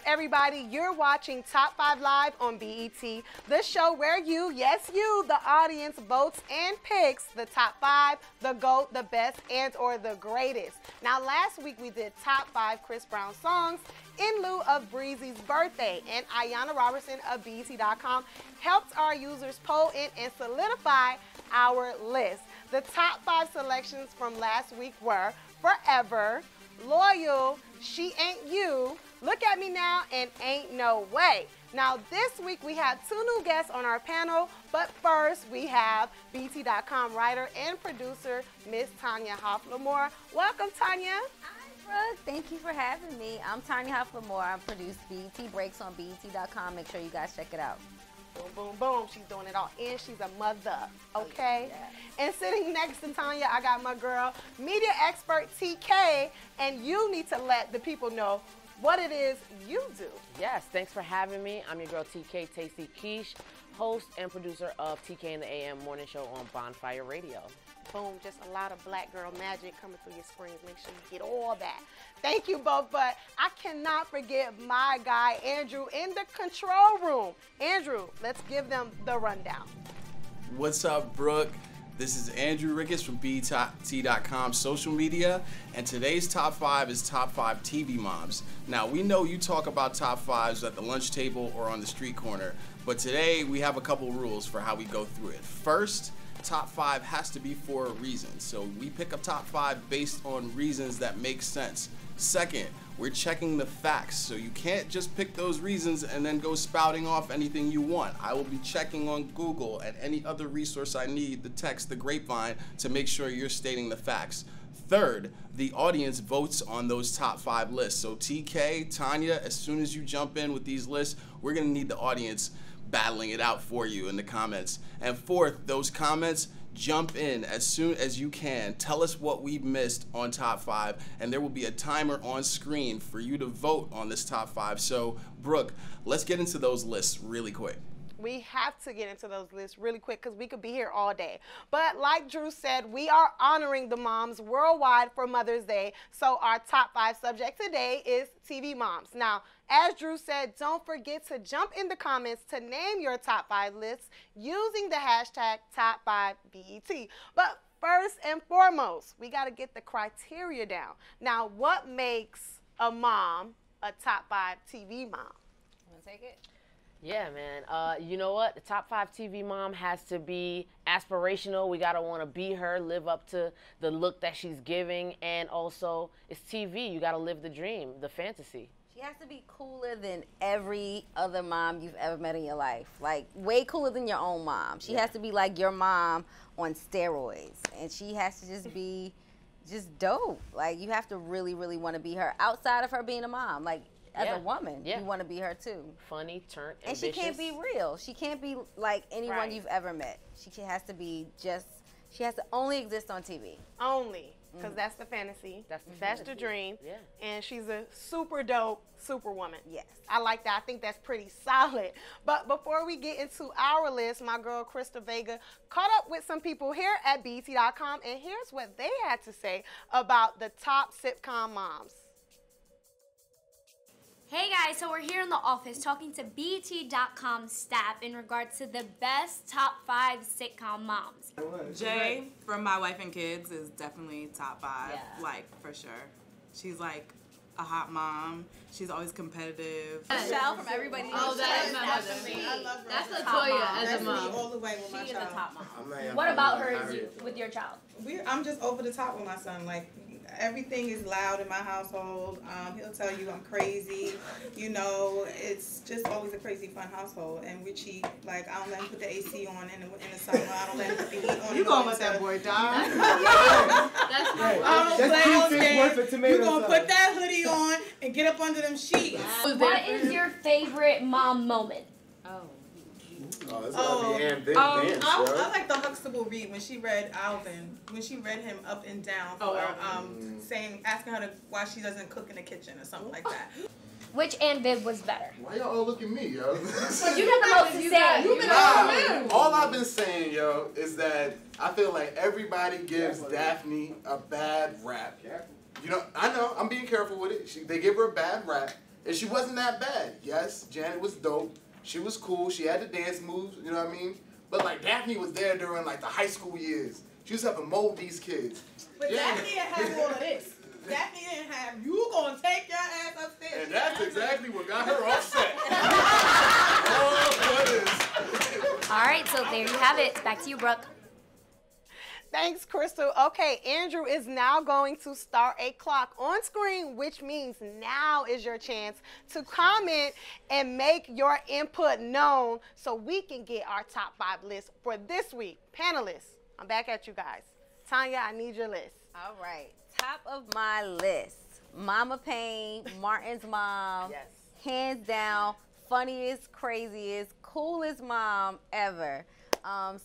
everybody? You're watching Top 5 Live on BET, the show where you, yes you, the audience, votes and picks the top 5, the GOAT, the best, and or the greatest. Now, last week we did top 5 Chris Brown songs in lieu of Breezy's birthday, and Ayanna Robertson of BET.com helped our users poll in and solidify our list. The top 5 selections from last week were Forever, Loyal, She Ain't You, Look at Me Now, and Ain't No Way. Now this week we have 2 new guests on our panel, but first we have BET.com writer and producer Miss Tanya Hoff-Lamore. Welcome, Tanya. Hi, Brooke. Thank you for having me. I'm Tanya Hoff-Lamore. I produce BET Breaks on BET.com. Make sure you guys check it out. Boom, boom, boom. She's doing it all. And she's a mother, okay? Yeah. And sitting next to Tanya, I got my girl, media expert TK, and you need to let the people know what it is you do. Yes, thanks for having me. I'm your girl TK, Tasty Quiche, host and producer of TK in the AM morning show on Bonfire Radio. Boom, just a lot of black girl magic coming through your screens. Make sure you get all that. Thank you both, but I cannot forget my guy, Andrew, in the control room. Andrew, let's give them the rundown. What's up, Brooke? This is Andrew Ricketts from BET.com social media, and today's top 5 is top 5 TV moms. Now, we know you talk about top 5s at the lunch table or on the street corner, but today we have a couple rules for how we go through it. First, top 5 has to be for a reason, so we pick a top 5 based on reasons that make sense. Second, we're checking the facts, so you can't just pick those reasons and then go spouting off anything you want. I will be checking on Google and any other resource I need, the text, the grapevine, to make sure you're stating the facts. Third, the audience votes on those top 5 lists. So TK, Tanya, as soon as you jump in with these lists, we're gonna need the audience battling it out for you in the comments. And fourth, those comments, jump in as soon as you can. Tell us what we missed on top 5, and there will be a timer on screen for you to vote on this top 5. So, Brooke, let's get into those lists really quick. We have to get into those lists really quick because we could be here all day. But like Drew said, we are honoring the moms worldwide for Mother's Day. So our top 5 subject today is TV moms. Now, as Drew said, don't forget to jump in the comments to name your top 5 lists using the hashtag Top5BET. But first and foremost, we got to get the criteria down. Now, what makes a mom a top 5 TV mom? Want to take it? Yeah, man. You know what? The top 5 TV mom has to be aspirational. We gotta want to be her, live up to the look that she's giving, and also it's TV. You gotta live the dream, the fantasy. She has to be cooler than every other mom you've ever met in your life. Like, way cooler than your own mom. She has to be like your mom on steroids. And she has to just be just dope. Like, you have to really, really want to be her outside of her being a mom. Like, as a woman, you want to be her too. Funny, turned, ambitious. And she can't be real. She can't be like anyone you've ever met. She has to be just, she has to only exist on TV. Only. Because that's the fantasy. That's the dream. Yeah. And she's a super dope superwoman. Yes. I like that. I think that's pretty solid. But before we get into our list, my girl Krista Vega caught up with some people here at BET.com, and here's what they had to say about the top sitcom moms. Hey guys, so we're here in the office talking to BET.com staff in regards to the best top 5 sitcom moms. Jay from My Wife and Kids is definitely top 5, like for sure. She's like a hot mom. She's always competitive. Michelle from Everybody Needs Oh, that is my mother. I love her. That's Latoya as a mom. Me all the way with my She is child. a top mom. What about her with your child? I'm just over the top with my son. Like, everything is loud in my household. He'll tell you I'm crazy. You know, it's just always a crazy fun household. And we cheat. Like, I don't let him put the AC on in the summer. I don't let him put the heat on. You gonna let that boy die? That's my I don't play those games. You gonna put that hoodie on and get up under them sheets. What is your favorite mom moment? Oh, that's gotta be Ann Big Dance, I like the Huxtable read when she read Alvin, when she read him up and down for asking her why she doesn't cook in the kitchen or something like that. Which Ann Viv was better? Why y'all all look at me, yo? But you got the most to say. All I've been saying, yo, is that I feel like everybody gives Daphne a bad rap. You know, I know, I'm being careful with it. They give her a bad rap. And she wasn't that bad. Yes, Janet was dope. She was cool. She had the dance moves, you know what I mean? But like Daphne was there during like the high school years. She was helping mold these kids. But Daphne didn't have all of this. Daphne didn't have, you gonna take your ass upstairs. And that's exactly what got her upset. Oh, All right, so there you have it. Back to you, Brooke. Thanks, Crystal. Okay, Andrew is now going to start a clock on screen, which means now is your chance to comment and make your input known so we can get our top 5 list for this week. Panelists, I'm back at you guys. Tanya, I need your list. All right. Top of my list, Mama Payne, Martin's mom. Yes. Hands down, funniest, craziest, coolest mom ever.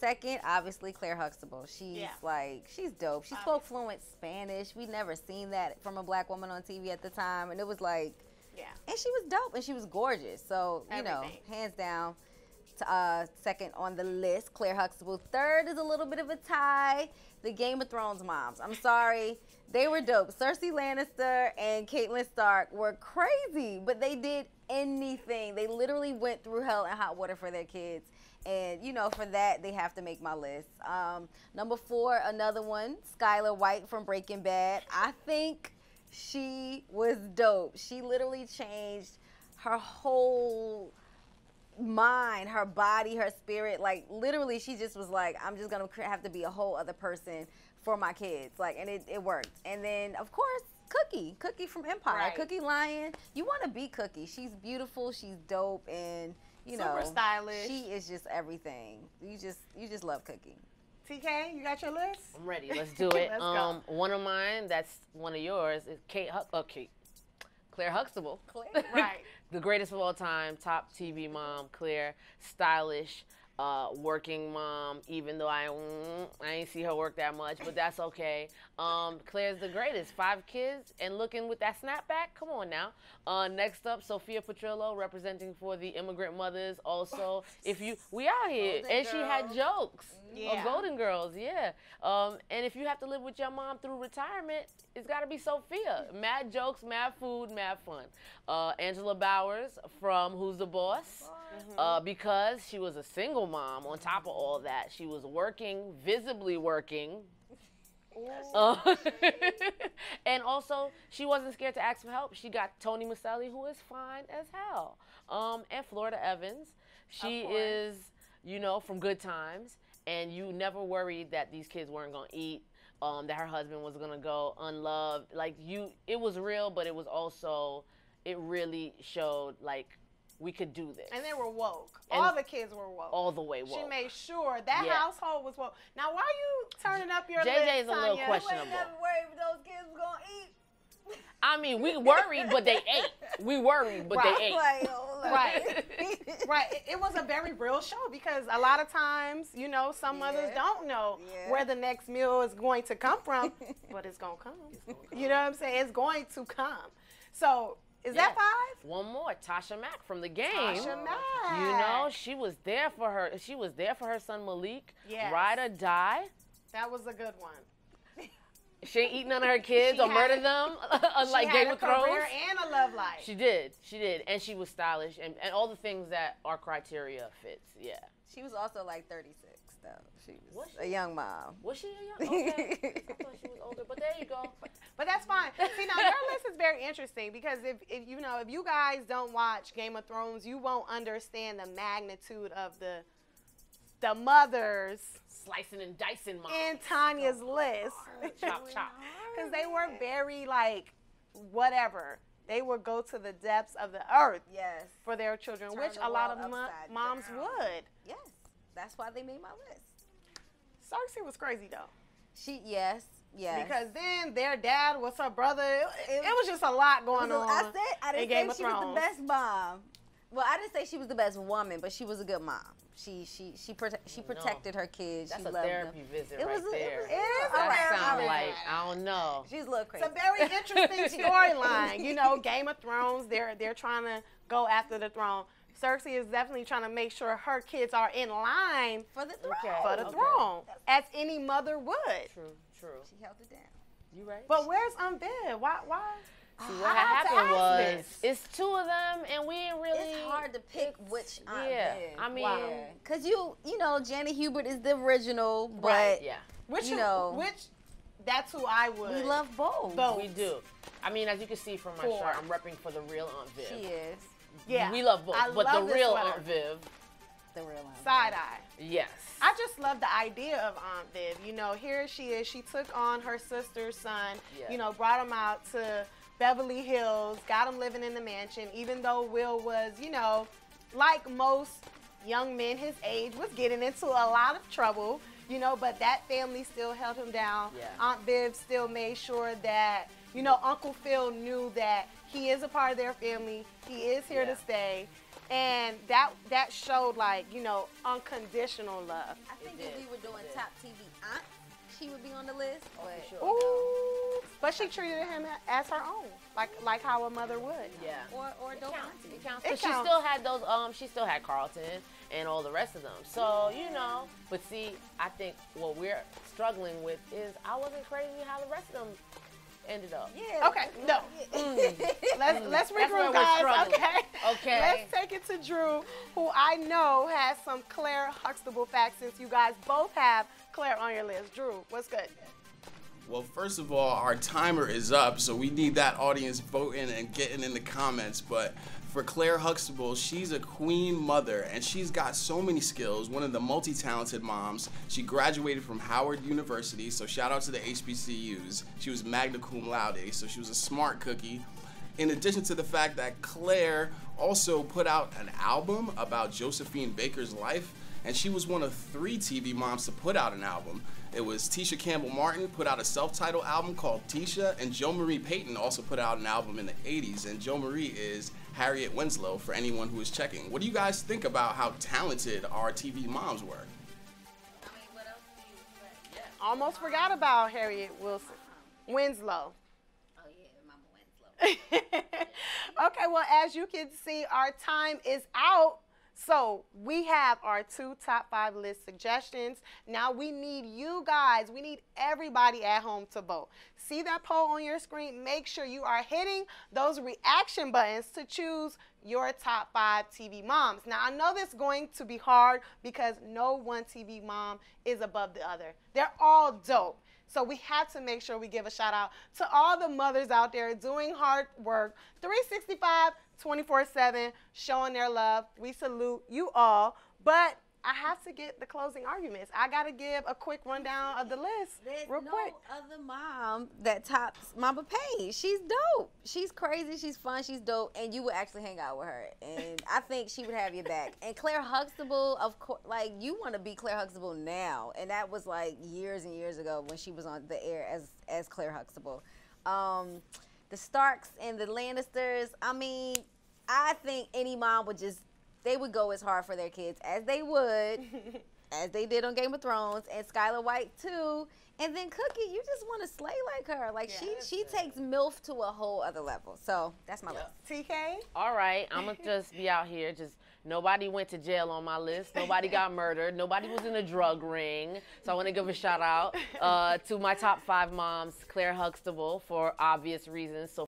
Second, obviously, Claire Huxtable. She's dope. She spoke fluent Spanish. We'd never seen that from a black woman on TV at the time. And it was like, and she was dope and she was gorgeous. So, you know, hands down, second on the list, Claire Huxtable. Third is a little bit of a tie, the Game of Thrones moms. I'm sorry. They were dope. Cersei Lannister and Catelyn Stark were crazy, but they did anything. They literally went through hell and hot water for their kids. And, you know, for that, they have to make my list. Number 4, another one, Skylar White from Breaking Bad. I think she was dope. She literally changed her whole mind, her body, her spirit. Like, literally, she just was like, I'm just going to have to be a whole other person for my kids. Like, and it worked. And then, of course, Cookie from Empire. Right. Cookie Lyon. You want to be Cookie. She's beautiful. She's dope. And, you know, super stylish. She is just everything. You just love Cookie. TK, you got your list? I'm ready. Let's do it. Let's go. One of mine, that's one of yours, is Claire Huxtable. Claire. Right. The greatest of all time, top TV mom, Claire, stylish, working mom, even though I ain't see her work that much, but that's okay. Claire's the greatest. 5 kids and looking with that snapback. Come on now. Next up, Sophia Petrillo, representing for the immigrant mothers. Also, we out here, Golden and she had Girls. jokes. Yeah. Golden Girls, yeah. And if you have to live with your mom through retirement, it's got to be Sophia. Mad jokes, mad food, mad fun. Angela Bowers from Who's the Boss? Because she was a single mom. On top of all that, she was working, visibly working. And also, she wasn't scared to ask for help. She got Tony Maselli, who is fine as hell. And Florida Evans. She is, you know, from Good Times. And you never worried that these kids weren't going to eat, that her husband was going to go unloved. Like, it was real, but it was also, it really showed, like, we could do this. And they were woke. And all the kids were woke. all the way woke. She made sure that Yeah. household was woke. Now, why are you turning up your JJ list, is a little Tanya? questionable. Never worried if those kids were gonna eat. I mean, we worried, but they ate. We worried, but Right. they ate. Like, hold on. Right. Right. It was a very real show because a lot of times, you know, some mothers don't know where the next meal is going to come from, but it's going to come. You know what I'm saying? It's going to come. So, is that 5? One more, Tasha Mack from The Game. Tasha Mack. You know, she was there for her. She was there for her son Malik. Yes. Ride or die. That was a good one. She ain't eat none of her kids or murder them, unlike She had Game a of Thrones. career and a love life. She did, and she was stylish, and all the things that our criteria fits. Yeah. She was also like 36, though. She was she? a young mom. Was she a young? Okay. I thought she was older, but there you go. But that's fine. See, now your list is very interesting because if you guys don't watch Game of Thrones, you won't understand the magnitude of the mothers Slicing and dicing, mom. in Tanya's list. Chop, chop. Because they were very like, whatever. They would go to the depths of the earth Yes. for their children, Turn which the a lot of world upside moms down. would. Yes. That's why they made my list. Cersei was crazy though. Yes. Because then their dad was her brother. It was just a lot going on. I didn't in Game say of she was Thrones. the best mom. Well, I didn't say she was the best woman, but she was a good mom. She protected her kids. That's she a loved therapy them. visit It right was a- there. it is a That therapy sounds visit. like, I don't know. She's a little crazy. It's a very interesting storyline. You know, Game of Thrones, they're trying to go after the throne. Cersei is definitely trying to make sure her kids are in line for the throne. Okay. for the throne, as any mother would. True. She held it down. You right? But where's Viv? Why? See, what I have to happened ask was, this. it's 2 of them, and we ain't really. It's hard to pick which Aunt Yeah, Viv. I mean, Cause you know, Janet Hubert is the original, but right, yeah, Which you know, that's who I would. we love both. Both. we do. I mean, as you can see from my Four. shirt, I'm repping for the real Aunt Viv. She is Yeah. We love both, I but love the this real sweater. Aunt Viv, the real Aunt Viv. Side eye. yes. I just love the idea of Aunt Viv. You know, here she is. She took on her sister's son, Yeah. you know, brought him out to Beverly Hills, got him living in the mansion, even though Will was, you know, like most young men his age, was getting into a lot of trouble, you know, but that family still held him down. Yeah. Aunt Viv still made sure that, you know, Uncle Phil knew that he is a part of their family. He is here Yeah. to stay. And that showed, like, you know, unconditional love. I think It if did, we were doing it did. top TV aunt, she would be on the list. But sure. Ooh, but she treated him as her own, like how a mother would. Yeah. or dope Counts. auntie. It counts. It But she counts. still had those. She still had Carlton and all the rest of them. So you know. But see, I think what we're struggling with is I wasn't crazy how the rest of them ended up. Yeah. Okay, no. Let's That's where regroup, we're guys. struggling. Okay. Okay. Let's take it to Drew, who I know has some Claire Huxtable facts, since you guys both have Claire on your list. Drew, what's good? Well, first of all, our timer is up, so we need that audience voting and getting in the comments. But for Claire Huxtable, she's a queen mother, and she's got so many skills. One of the multi-talented moms. She graduated from Howard University, so shout out to the HBCUs. She was magna cum laude, so she was a smart cookie. In addition to the fact that Claire also put out an album about Josephine Baker's life, and she was one of 3 TV moms to put out an album. It was Tisha Campbell Martin put out a self-titled album called Tisha, and Jo Marie Payton also put out an album in the 80s, and Jo Marie is Harriet Winslow for anyone who is checking. What do you guys think about how talented our TV moms were? Almost forgot about Harriet Winslow. Oh yeah, Mama Winslow. Okay, well, as you can see, our time is out. So we have our 2 top 5 list suggestions. Now we need you guys, we need everybody at home to vote. See that poll on your screen? Make sure you are hitting those reaction buttons to choose your top 5 TV moms. Now I know this is going to be hard because no one TV mom is above the other. They're all dope. So we have to make sure we give a shout out to all the mothers out there doing hard work, 365, 24/7, showing their love. We salute you all. But I have to get the closing arguments. I got to give a quick rundown of the list There's real no quick. other mom that tops Mama Page. She's dope. She's crazy. She's fun. She's dope. And you would actually hang out with her. And I think she would have your back. And Claire Huxtable, of course, like, you want to be Claire Huxtable now. And that was like years and years ago when she was on the air as Claire Huxtable. The Starks and the Lannisters, I mean, I think any mom would just, they would go as hard for their kids as they would, as they did on Game of Thrones, and Skylar White too. And then Cookie, you just want to slay like her. Like, she takes MILF to a whole other level. So that's my list. TK? All right, I'm gonna just be out here. Just nobody went to jail on my list. Nobody got murdered. Nobody was in a drug ring. So I want to give a shout out to my top 5 moms, Claire Huxtable, for obvious reasons. So